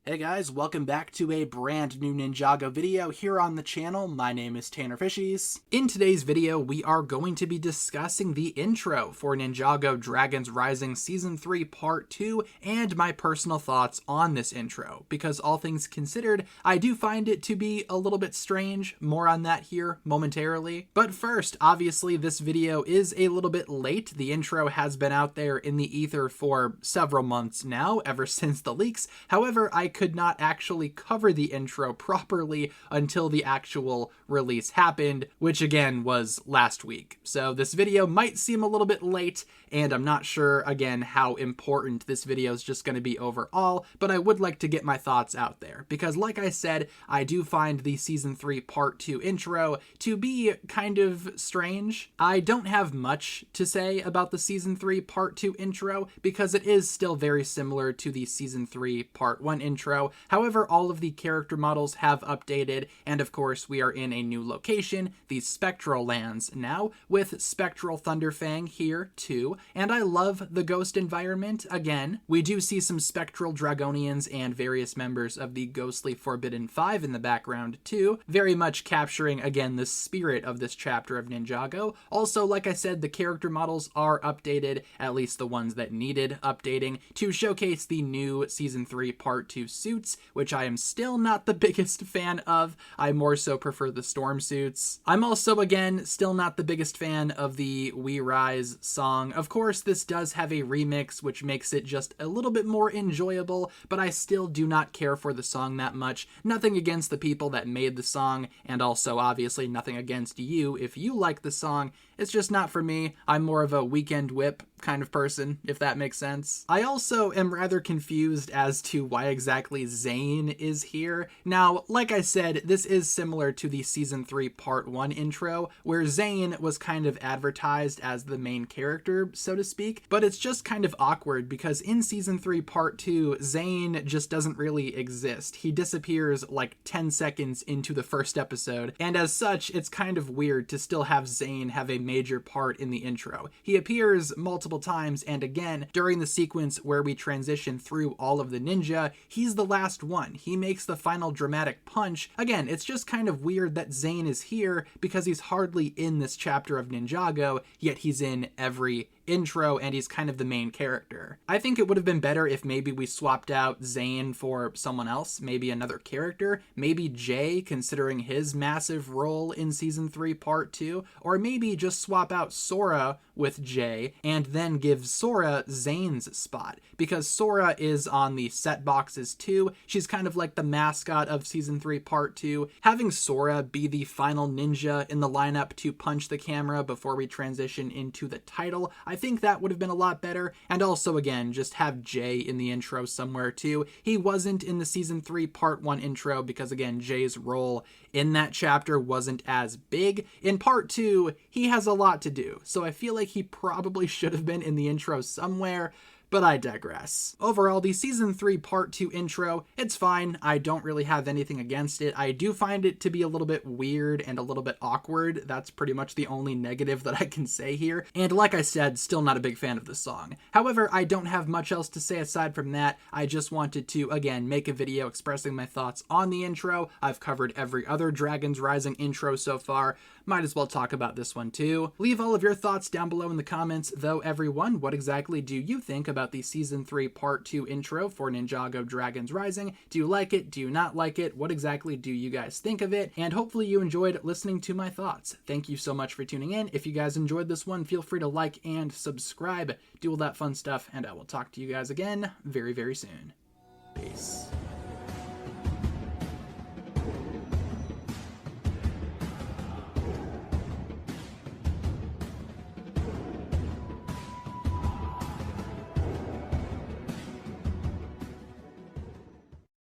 Hey guys, welcome back to a brand new Ninjago video here on the channel. My name is TannerFishies. In today's video, we are going to be discussing the intro for Ninjago Dragons Rising Season 3 Part 2 and my personal thoughts on this intro, because all things considered, I do find it to be a little bit strange. More on that here momentarily. But first, obviously this video is a little bit late. The intro has been out there in the ether for several months now, ever since the leaks. However, I could not actually cover the intro properly until the actual release happened, which again was last week. So this video might seem a little bit late, and I'm not sure again how important this video is just going to be overall, but I would like to get my thoughts out there because, like I said, I do find the Season 3 Part 2 intro to be kind of strange. I don't have much to say about the Season 3 Part 2 intro because it is still very similar to the Season 3 Part 1 intro. However, all of the character models have updated, and of course we are in a new location, the Spectral Lands now, with Spectral Thunderfang here too, and I love the ghost environment. Again, we do see some Spectral Dragonians and various members of the Ghostly Forbidden 5 in the background too, very much capturing again the spirit of this chapter of Ninjago. Also, like I said, the character models are updated, at least the ones that needed updating, to showcase the new Season 3 Part 2 suits, which I am still not the biggest fan of. I more so prefer the storm suits. I'm also, again, still not the biggest fan of the We Rise song. Of course, this does have a remix, which makes it just a little bit more enjoyable, but I still do not care for the song that much. Nothing against the people that made the song, and also, obviously, nothing against you if you like the song. It's just not for me. I'm more of a Weekend Whip kind of person, if that makes sense. I also am rather confused as to why exactly Zane is here. Now, like I said, this is similar to the Season 3 Part 1 intro, where Zane was kind of advertised as the main character, so to speak, but it's just kind of awkward because in Season 3 Part 2, Zane just doesn't really exist. He disappears like 10 seconds into the first episode, and as such, it's kind of weird to still have Zane have a major part in the intro. He appears multiple times, and again, during the sequence where we transition through all of the ninja, he's the last one. He makes the final dramatic punch. Again, it's just kind of weird that Zane is here because he's hardly in this chapter of Ninjago, yet he's in every intro and he's kind of the main character. I think it would have been better if maybe we swapped out Zane for someone else, maybe another character, maybe Jay, considering his massive role in Season 3 Part 2, or maybe just swap out Sora with Jay and then give Sora Zane's spot, because Sora is on the set boxes too. She's kind of like the mascot of Season 3 Part 2. Having Sora be the final ninja in the lineup to punch the camera before we transition into the title, I think that would have been a lot better. And also, again, just have Jay in the intro somewhere too. He wasn't in the Season 3 Part 1 intro because, again, Jay's role in that chapter wasn't as big. In Part 2, he has a lot to do, so I feel like he probably should have been in the intro somewhere. But I digress. Overall, the Season 3 Part 2 intro, it's fine. I don't really have anything against it. I do find it to be a little bit weird and a little bit awkward. That's pretty much the only negative that I can say here. And like I said, still not a big fan of the song. However, I don't have much else to say aside from that. I just wanted to, again, make a video expressing my thoughts on the intro. I've covered every other Dragons Rising intro so far. Might as well talk about this one too. Leave all of your thoughts down below in the comments, though, everyone. What exactly do you think about the Season 3 Part 2 intro for Ninjago Dragons Rising? Do you like it? Do you not like it? What exactly do you guys think of it? And hopefully you enjoyed listening to my thoughts. Thank you so much for tuning in. If you guys enjoyed this one, feel free to like and subscribe. Do all that fun stuff, and I will talk to you guys again very, very soon. Peace.